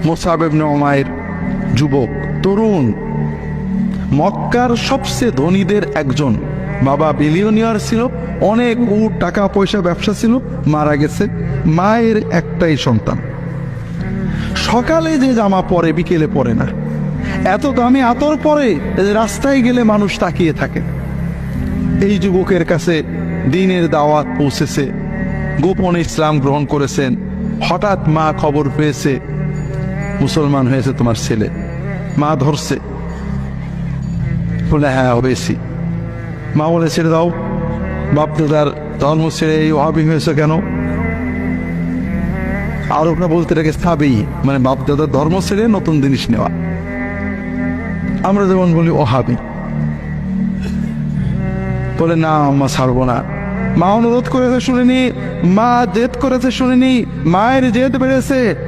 মুসআব ইবনে উমাইর যুবক তরুণ, মক্কার সবচেয়ে ধনীদের একজন, বাবা বিলিয়নিয়ার ছিল, অনেক টাকা পয়সা ব্যবসা ছিল, মারা গেছে, মায়ের একটাই সন্তান। সকালে যে জামা পরে বিকেলে পরে না, এত দামি আতর পরে রাস্তায় গেলে মানুষ তাকিয়ে থাকে। এই যুবকের কাছে দ্বীনের দাওয়াত পৌঁছেছে, গোপনে ইসলাম গ্রহণ করেছেন। হঠাৎ মা খবর পেয়েছে মুসলমান হয়েছে তোমার ছেলে। মা ধরছে, বলে হ্যাঁ হয়েছি। মা বলে ছেড়ে দাও, বাপদাদার ধর্ম ছেড়ে এই ওহাবি হয়েছে কেন? আরবরা বলতে রেখে সাবেই, মানে বাপদাদার ধর্ম ছেড়ে নতুন জিনিস নেওয়া। আমরা যেমন বলি ওহাবি। বলে না মা ছাড়বো না। মা অনুরোধ করেছে শুনিনি, মা জেদ করেছে শুনিনি, মায়ের জেদ বেড়েছে।